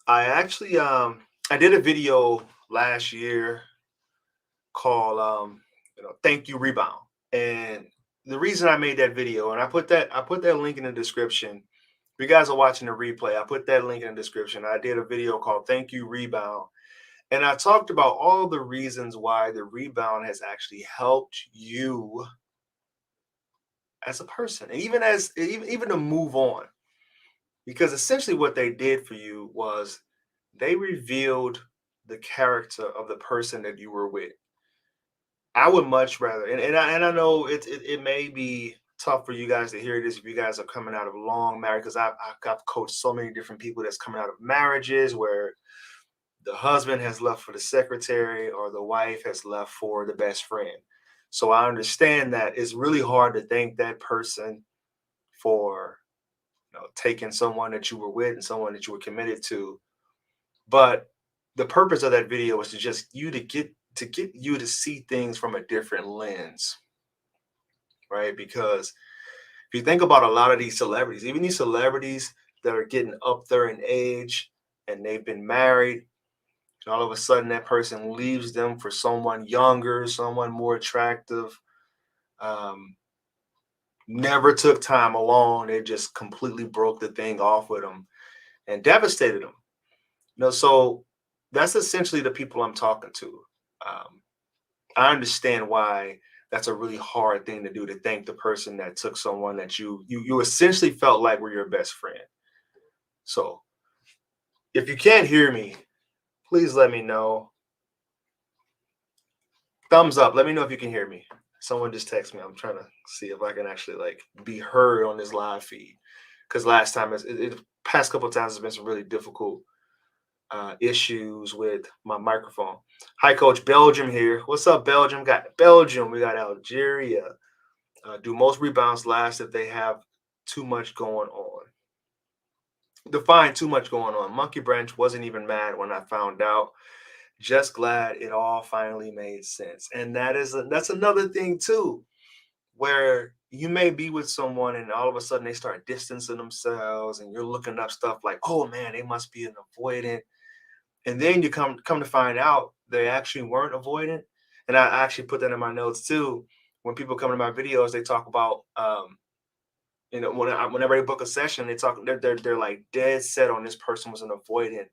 I actually I did a video last year called Thank You Rebound. And the reason I made that video, and I put that link in the description. If you guys are watching the replay, I put that link in the description. I did a video called Thank You Rebound. And I talked about all the reasons why the rebound has actually helped you as a person, and even to move on. Because essentially what they did for you was they revealed the character of the person that you were with. I would much rather, and I know it may be tough for you guys to hear this if you guys are coming out of long marriage, because I've coached so many different people that's coming out of marriages where the husband has left for the secretary or the wife has left for the best friend. So I understand that it's really hard to thank that person for taking someone that you were with and someone that you were committed to. But the purpose of that video was to just you to get you to see things from a different lens, right? Because if you think about a lot of these celebrities, even these celebrities that are getting up there in age and they've been married, and all of a sudden that person leaves them for someone younger, someone more attractive, um, never took time alone. They just completely broke the thing off with them and devastated them. So that's essentially the people I'm talking to. Um, I understand why that's a really hard thing to do, to thank the person that took someone that you essentially felt like were your best friend. So if you can't hear me, please let me know. Thumbs up. Let me know if you can hear me. Someone just text me. I'm trying to see if I can actually like be heard on this live feed. Because last time, past couple of times, it's been some really difficult issues with my microphone. Hi, Coach. Belgium here. What's up, Belgium? Got Belgium. We got Algeria. Do most rebounds last if they have too much going on? Define too much going on. Monkey Branch wasn't even mad when I found out. Just glad it all finally made sense. And that's another thing too, where you may be with someone and all of a sudden they start distancing themselves, and you're looking up stuff like, oh man, they must be an avoidant. And then you come to find out they actually weren't avoidant. And I actually put that in my notes too. When people come to my videos, they talk about whenever they book a session, they're like dead set on this person was an avoidant.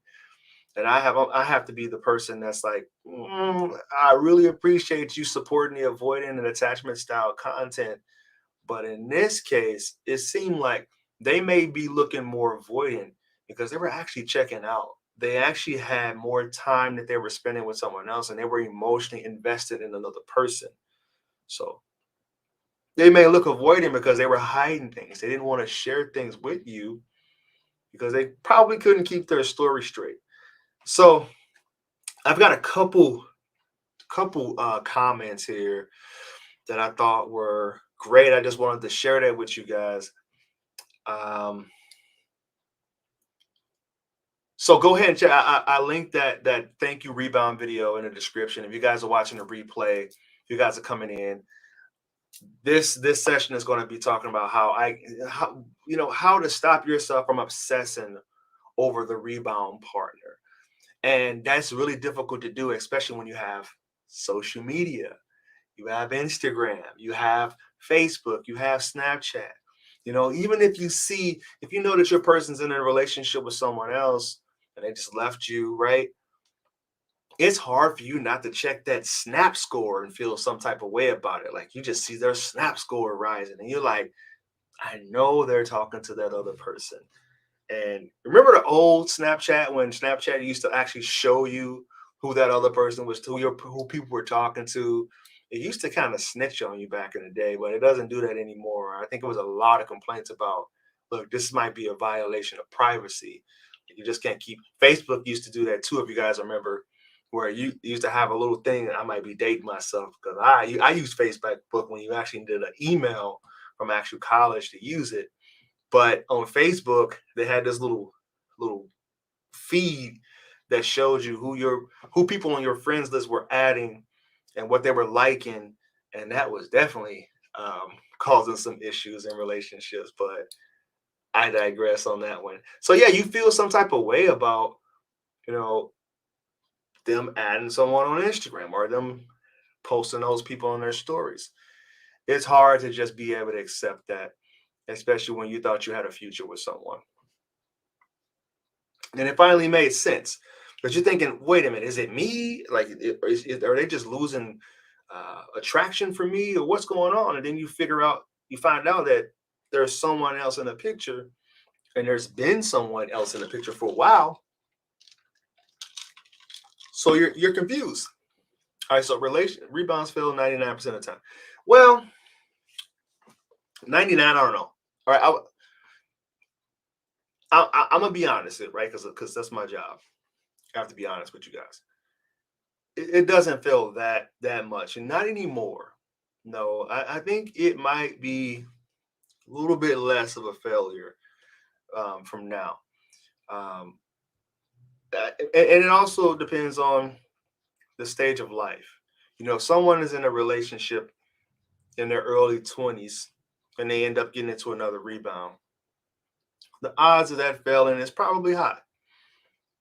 And I have to be the person that's like, I really appreciate you supporting the avoidant and attachment style content. But in this case, it seemed like they may be looking more avoidant because they were actually checking out. They actually had more time that they were spending with someone else, and they were emotionally invested in another person. So they may look avoidant because they were hiding things. They didn't want to share things with you because they probably couldn't keep their story straight. So I've got a couple comments here that I thought were great. I just wanted to share that with you guys. Um, so go ahead and check. I linked that thank you rebound video in the description. If you guys are watching the replay, if you guys are coming in, this session is going to be talking about how to stop yourself from obsessing over the rebound partner. And that's really difficult to do, especially when you have social media. You have Instagram, you have Facebook, you have Snapchat. Even if you know that your person's in a relationship with someone else and they just left you, right? It's hard for you not to check that snap score and feel some type of way about it. Like you just see their snap score rising and you're like, I know they're talking to that other person. And remember the old Snapchat, when Snapchat used to actually show you who that other person was, who people were talking to. It used to kind of snitch on you back in the day, but it doesn't do that anymore. I think it was a lot of complaints about, look, this might be a violation of privacy. You just can't keep. Facebook used to do that too, if you guys remember, where you used to have a little thing. I might be dating myself because I used Facebook when you actually did an email from actual college to use it. But on Facebook, they had this little feed that showed you who people on your friends list were adding and what they were liking, and that was definitely causing some issues in relationships. But I digress on that one. So yeah, you feel some type of way about you know, them adding someone on Instagram or them posting those people on their stories. It's hard to just be able to accept that, especially when you thought you had a future with someone. And it finally made sense. But you're thinking, wait a minute, is it me? Like, are they just losing attraction for me, or what's going on? And then you find out that there's someone else in the picture, and there's been someone else in the picture for a while. So you're confused. All right, so rebounds fail 99% of the time. Well, 99, I don't know. All right, I'm gonna be honest, right? Because that's my job. I have to be honest with you guys. It doesn't feel that much, and not anymore. No, I think it might be a little bit less of a failure from now. Um, and it also depends on the stage of life. If someone is in a relationship in their early 20s and they end up getting into another rebound, the odds of that failing is probably high.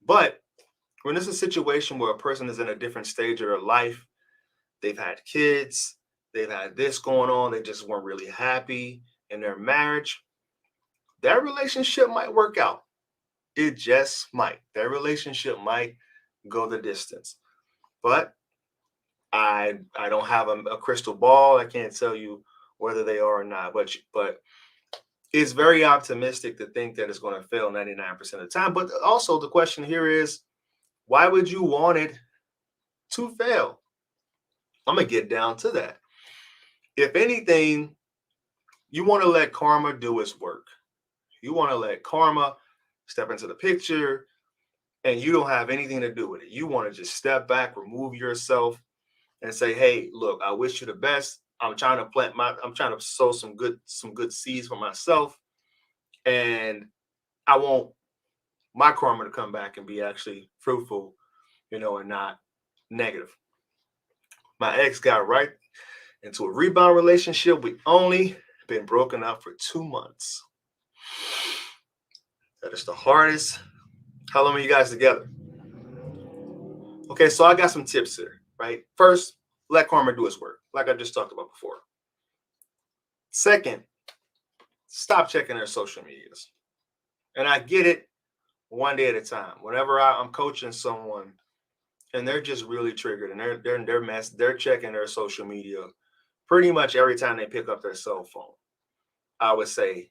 But when it's a situation where a person is in a different stage of their life, they've had kids, they've had this going on, they just weren't really happy in their marriage, that relationship might work out. It just might. That relationship might go the distance. But I don't have a crystal ball. I can't tell you whether they are or not. But it's very optimistic to think that it's going to fail 99% of the time. But also the question here is, why would you want it to fail? I'm gonna get down to that. If anything, you want to let karma do its work. You want to let karma step into the picture, and you don't have anything to do with it. You want to just step back, remove yourself, and say, "Hey, look, I wish you the best. I'm trying to sow some good seeds for myself, and I want my karma to come back and be actually fruitful, and not negative." My ex got right into a rebound relationship. We only been broken up for 2 months. That is the hardest. How long are you guys together? Okay, so I got some tips here, right? First, let karma do its work, like I just talked about before. Second, stop checking their social medias. And I get it, one day at a time. Whenever I'm coaching someone and they're just really triggered and they're checking their social media pretty much every time they pick up their cell phone, I would say,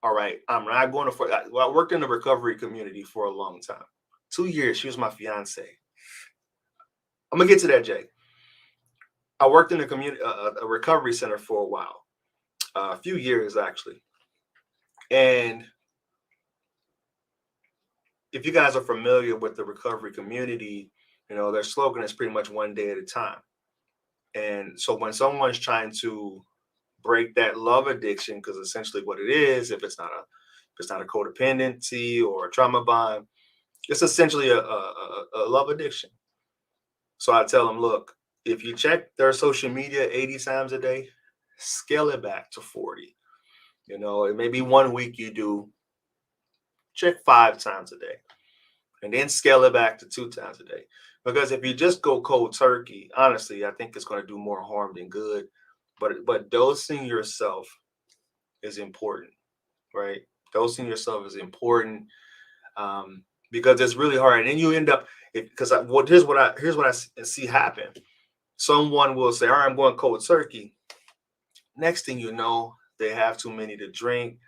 all right, I'm not going to. I worked in the recovery community for a long time. 2 years, she was my fiance. I'm gonna get to that, Jay. I worked in a community, a recovery center for a while, a few years actually. And if you guys are familiar with the recovery community, their slogan is pretty much one day at a time. And so when someone's trying to break that love addiction, because essentially what it is, if it's not a codependency or a trauma bond, it's essentially a love addiction. So I tell them, look, if you check their social media 80 times a day, scale it back to 40. It may be 1 week you do, check 5 times a day, and then scale it back to 2 times a day. Because if you just go cold turkey, honestly, I think it's going to do more harm than good. But dosing yourself is important, right? Dosing yourself is important, because it's really hard, and then you end up, because here's what I see happen. Someone will say, "All right, I'm going cold turkey." Next thing you know, they have too many to drink.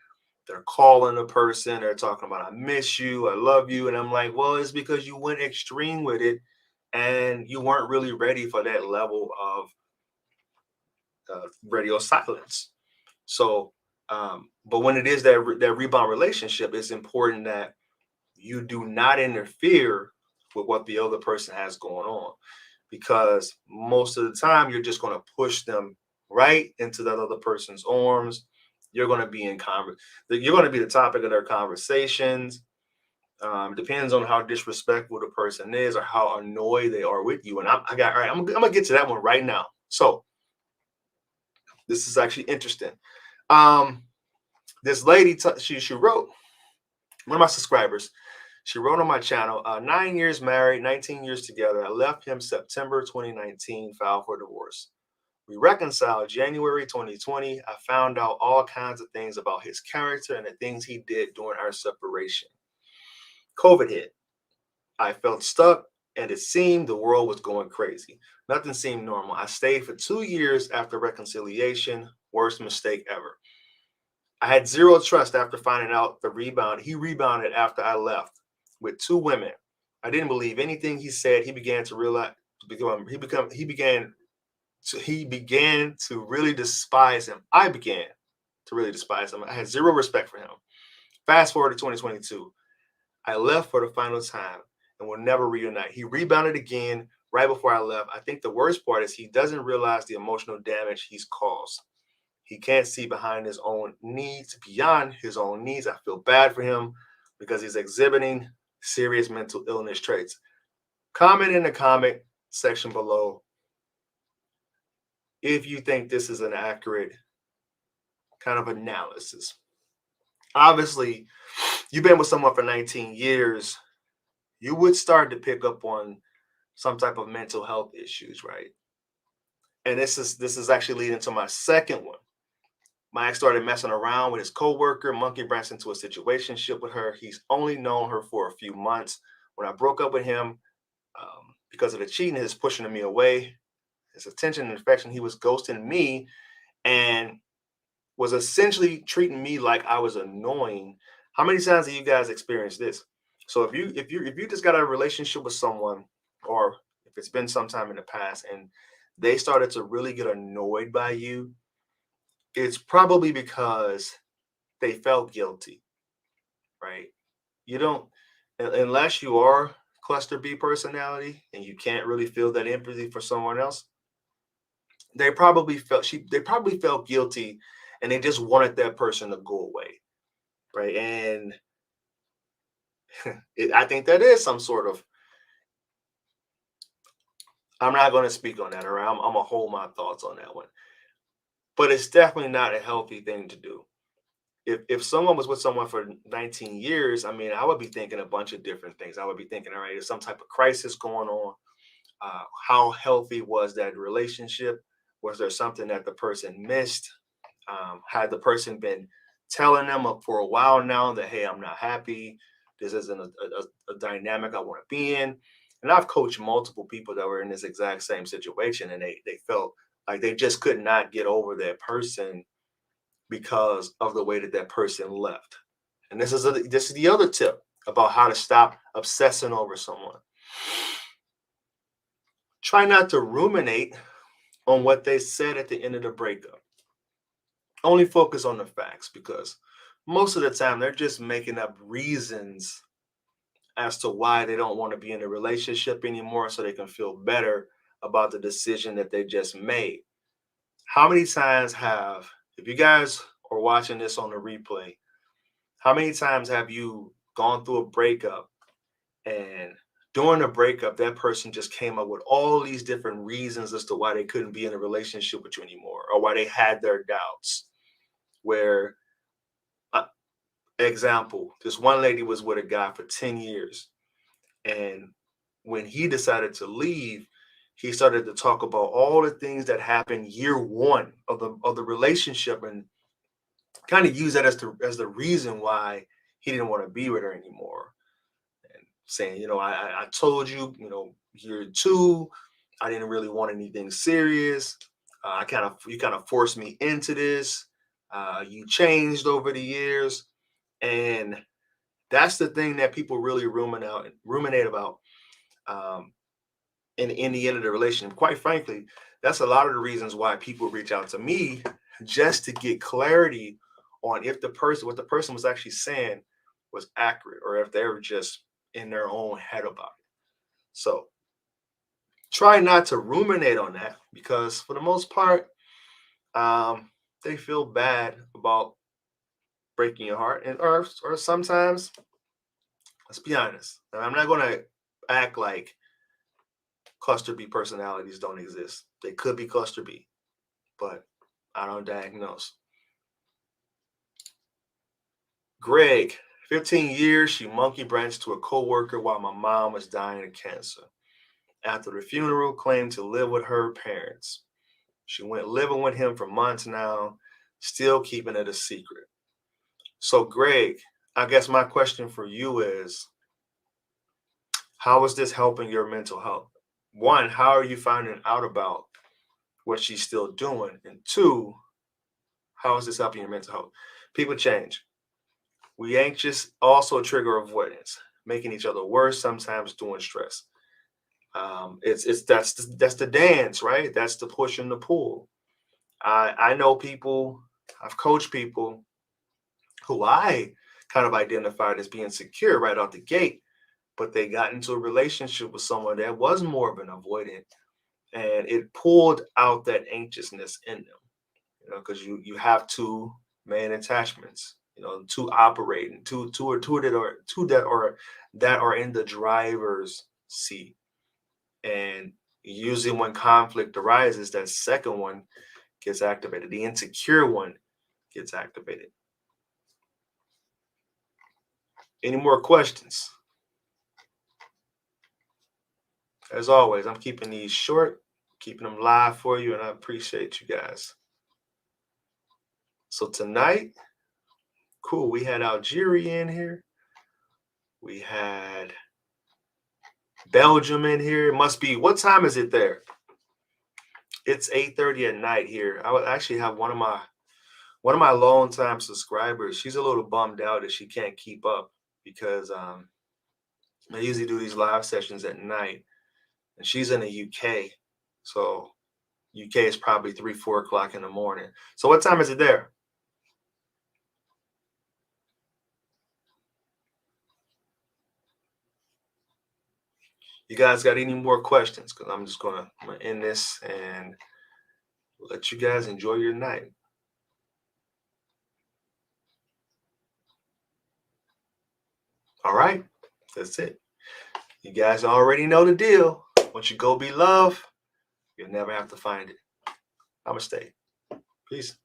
They're calling a person. They're talking about, "I miss you. I love you." And I'm like, well, it's because you went extreme with it and you weren't really ready for that level of radio silence. So, but when it is that rebound relationship, it's important that you do not interfere with what the other person has going on, because most of the time you're just going to push them right into that other person's arms. You're going to be you're going to be the topic of their conversations. Depends on how disrespectful the person is or how annoyed they are with you. And all right, I'm gonna get to that one right now. So this is actually interesting. Um, this lady, she wrote, one of my subscribers, She wrote on my channel, 9 years married, 19 years together. I left him September 2019, filed for divorce. We reconciled January 2020. I found out all kinds of things about his character and the things he did during our separation. COVID hit. I felt stuck and it seemed the world was going crazy. Nothing seemed normal. I stayed for 2 years after reconciliation. Worst mistake ever. I had zero trust after finding out the rebound. He rebounded after I left with two women. I didn't believe anything he said. He began to realize he began to really despise him. I began to really despise him. I had zero respect for him. Fast forward to 2022. I left for the final time and will never reunite. He rebounded again right before I left. I think the worst part is he doesn't realize the emotional damage he's caused. He can't see behind his own needs, beyond his own needs. I feel bad for him because he's exhibiting serious mental illness traits. Comment in the comment section below if you think this is an accurate kind of analysis. Obviously, you've been with someone for 19 years. You would start to pick up on some type of mental health issues, right? And this is actually leading to my second one. My ex started messing around with his coworker, monkey wrench into a situationship with her. He's only known her for a few months. When I broke up with him, because of the cheating, his pushing me away, his attention and affection, he was ghosting me and was essentially treating me like I was annoying. How many times have you guys experienced this? So if you just got a relationship with someone, or if it's been some time in the past and they started to really get annoyed by you, it's probably because they felt guilty, right? You don't, unless you are cluster B personality and you can't really feel that empathy for someone else, they probably felt guilty and they just wanted that person to go away, right? And I think that is some sort of, I'm not going to speak on that, or I'm gonna hold my thoughts on that one. But it's definitely not a healthy thing to do. If someone was with someone for 19 years, I mean, I would be thinking a bunch of different things. I would be thinking, all right, there's some type of crisis going on. How healthy was that relationship? Was there something that the person missed? Had the person been telling them for a while now that, hey, I'm not happy. This isn't a dynamic I want to be in. And I've coached multiple people that were in this exact same situation, and they felt like they just could not get over that person because of the way that that person left. And this is the other tip about how to stop obsessing over someone. Try not to ruminate on what they said at the end of the breakup. Only focus on the facts, because most of the time they're just making up reasons as to why they don't want to be in a relationship anymore so they can feel better about the decision that they just made. How many times if you guys are watching this on the replay, how many times have you gone through a breakup and during the breakup, that person just came up with all these different reasons as to why they couldn't be in a relationship with you anymore, or why they had their doubts? Where, uh, example, this one lady was with a guy for 10 years. And when he decided to leave, he started to talk about all the things that happened year one of the relationship, and kind of use that as the reason why he didn't want to be with her anymore. And saying, I told you, year two, I didn't really want anything serious. You kind of forced me into this. You changed over the years, and that's the thing that people really ruminate about. Um, in the end of the relationship. Quite frankly, that's a lot of the reasons why people reach out to me, just to get clarity on if what the person was actually saying was accurate, or if they were just in their own head about it. So try not to ruminate on that, because for the most part, um, they feel bad about breaking your heart, and or sometimes, let's be honest, and I'm not going to act like cluster B personalities don't exist. They could be cluster B, but I don't diagnose. Greg, 15 years, she monkey branched to a coworker while my mom was dying of cancer. After the funeral, claimed to live with her parents. She went living with him for months now, still keeping it a secret. So, Greg, I guess my question for you is, how is this helping your mental health? One, how are you finding out about what she's still doing? And two, how is this helping your mental health? People change. We anxious also trigger avoidance, making each other worse, sometimes doing stress. It's that's the dance, right? That's the push and the pull. I know people, I've coached people who I kind of identified as being secure right out the gate, but they got into a relationship with someone that was more of an avoidant, and it pulled out that anxiousness in them. Because you have two main attachments, two operating, two that are in the driver's seat. And usually when conflict arises, that second one gets activated. The insecure one gets activated. Any more questions? As always, I'm keeping these short, keeping them live for you, and I appreciate you guys. So tonight, cool, we had Algeria in here. We had Belgium in here. It must be, what time is it there? It's 8:30 at night here. I would actually have one of my longtime subscribers. She's a little bummed out that she can't keep up because I usually do these live sessions at night, and she's in the UK. So UK is probably 3, 4 o'clock in the morning. So what time is it there? You guys got any more questions? Because I'm just gonna end this and let you guys enjoy your night. All right, that's it. You guys already know the deal. Once you go be love, you'll never have to find it. Namaste. Peace.